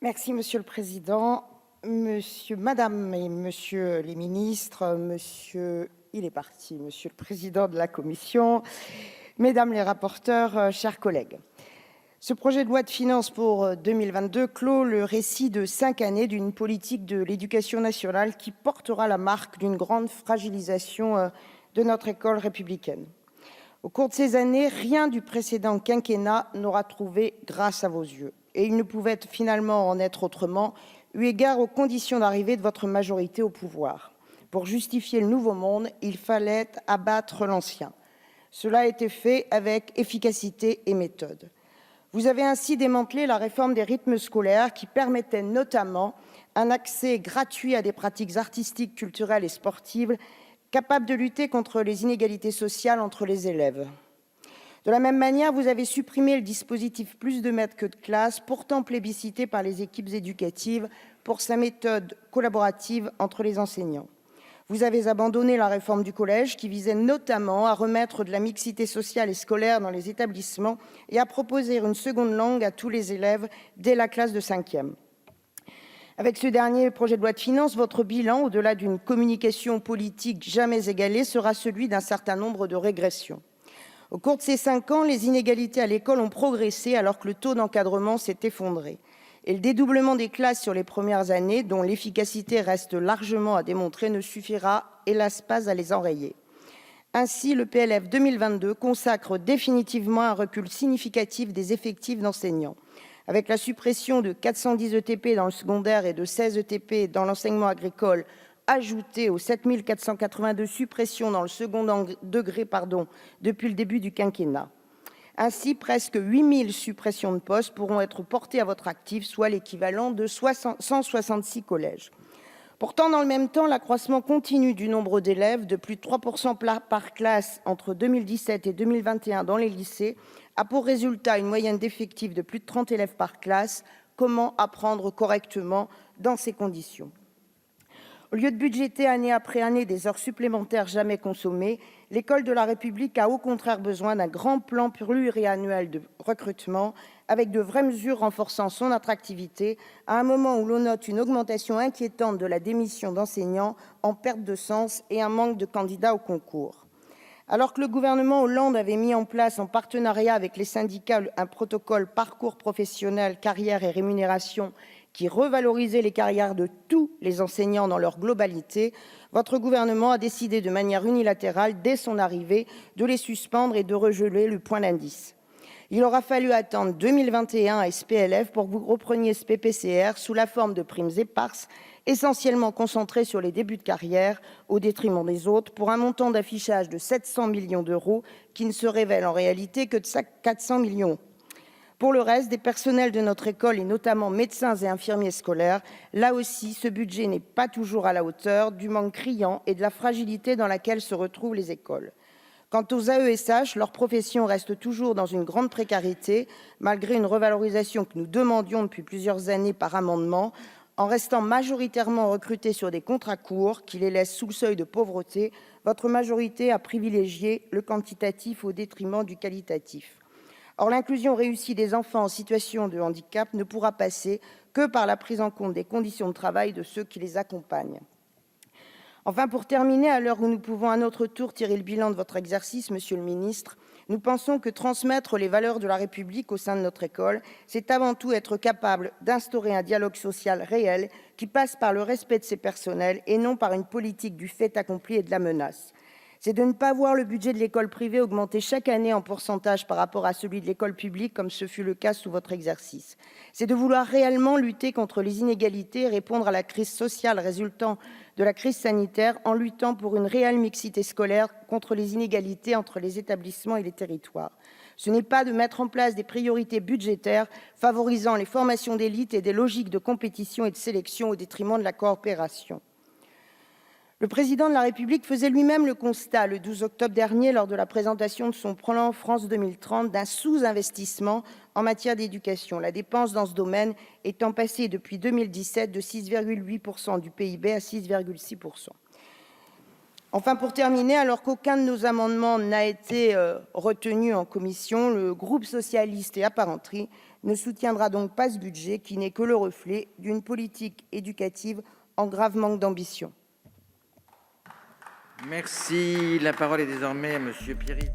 Merci Monsieur le président, madame et monsieur les ministres, il est parti, monsieur le président de la commission, mesdames les rapporteurs, chers collègues. Ce projet de loi de finances pour 2022 clôt le récit de 5 années d'une politique de l'éducation nationale qui portera la marque d'une grande fragilisation de notre école républicaine. Au cours de ces années, rien du précédent quinquennat n'aura trouvé grâce à vos yeux. Et il ne pouvait finalement en être autrement, eu égard aux conditions d'arrivée de votre majorité au pouvoir. Pour justifier le nouveau monde, il fallait abattre l'ancien. Cela a été fait avec efficacité et méthode. Vous avez ainsi démantelé la réforme des rythmes scolaires qui permettait notamment un accès gratuit à des pratiques artistiques, culturelles et sportives capables de lutter contre les inégalités sociales entre les élèves. De la même manière, vous avez supprimé le dispositif plus de maîtres que de classes, pourtant plébiscité par les équipes éducatives pour sa méthode collaborative entre les enseignants. Vous avez abandonné la réforme du collège qui visait notamment à remettre de la mixité sociale et scolaire dans les établissements et à proposer une seconde langue à tous les élèves dès la classe de 5e. Avec ce dernier projet de loi de finances, votre bilan, au-delà d'une communication politique jamais égalée, sera celui d'un certain nombre de régressions. Au cours de ces 5 ans, les inégalités à l'école ont progressé alors que le taux d'encadrement s'est effondré. Et le dédoublement des classes sur les premières années, dont l'efficacité reste largement à démontrer, ne suffira hélas pas à les enrayer. Ainsi, le PLF 2022 consacre définitivement un recul significatif des effectifs d'enseignants. Avec la suppression de 410 ETP dans le secondaire et de 16 ETP dans l'enseignement agricole, ajoutée aux 7 482 suppressions dans le second degré depuis le début du quinquennat. Ainsi, presque 8 000 suppressions de postes pourront être portées à votre actif, soit l'équivalent de 166 collèges. Pourtant, dans le même temps, l'accroissement continu du nombre d'élèves, de plus de 3% par classe entre 2017 et 2021 dans les lycées, a pour résultat une moyenne d'effectifs de plus de 30 élèves par classe. Comment apprendre correctement dans ces conditions ? Au lieu de budgéter année après année des heures supplémentaires jamais consommées, l'école de la République a au contraire besoin d'un grand plan pluriannuel de recrutement avec de vraies mesures renforçant son attractivité à un moment où l'on note une augmentation inquiétante de la démission d'enseignants en perte de sens et un manque de candidats au concours. Alors que le gouvernement Hollande avait mis en place, en partenariat avec les syndicats, un protocole parcours professionnel, carrière et rémunération qui revalorisait les carrières de tous les enseignants dans leur globalité, votre gouvernement a décidé de manière unilatérale, dès son arrivée, de les suspendre et de regeler le point d'indice. Il aura fallu attendre 2021 et ce PLF pour que vous repreniez ce PPCR sous la forme de primes éparses, essentiellement concentrées sur les débuts de carrière au détriment des autres, pour un montant d'affichage de 700 millions d'euros qui ne se révèle en réalité que de 400 millions. Pour le reste des personnels de notre école, et notamment médecins et infirmiers scolaires, là aussi, ce budget n'est pas toujours à la hauteur du manque criant et de la fragilité dans laquelle se retrouvent les écoles. Quant aux AESH, leur profession reste toujours dans une grande précarité, malgré une revalorisation que nous demandions depuis plusieurs années par amendement, en restant majoritairement recrutés sur des contrats courts qui les laissent sous le seuil de pauvreté. Votre majorité a privilégié le quantitatif au détriment du qualitatif. Or, l'inclusion réussie des enfants en situation de handicap ne pourra passer que par la prise en compte des conditions de travail de ceux qui les accompagnent. Enfin, pour terminer, à l'heure où nous pouvons à notre tour tirer le bilan de votre exercice, monsieur le ministre, nous pensons que transmettre les valeurs de la République au sein de notre école, c'est avant tout être capable d'instaurer un dialogue social réel qui passe par le respect de ses personnels et non par une politique du fait accompli et de la menace. C'est de ne pas voir le budget de l'école privée augmenter chaque année en pourcentage par rapport à celui de l'école publique, comme ce fut le cas sous votre exercice. C'est de vouloir réellement lutter contre les inégalités et répondre à la crise sociale résultant de la crise sanitaire en luttant pour une réelle mixité scolaire contre les inégalités entre les établissements et les territoires. Ce n'est pas de mettre en place des priorités budgétaires favorisant les formations d'élite et des logiques de compétition et de sélection au détriment de la coopération. Le président de la République faisait lui-même le constat, le 12 octobre dernier, lors de la présentation de son plan France 2030, d'un sous-investissement en matière d'éducation, la dépense dans ce domaine étant passée depuis 2017 de 6,8% du PIB à 6,6%. Enfin, pour terminer, alors qu'aucun de nos amendements n'a été retenu en commission, le groupe socialiste et apparentés ne soutiendra donc pas ce budget, qui n'est que le reflet d'une politique éducative en grave manque d'ambition. Merci. La parole est désormais à Monsieur Pierry.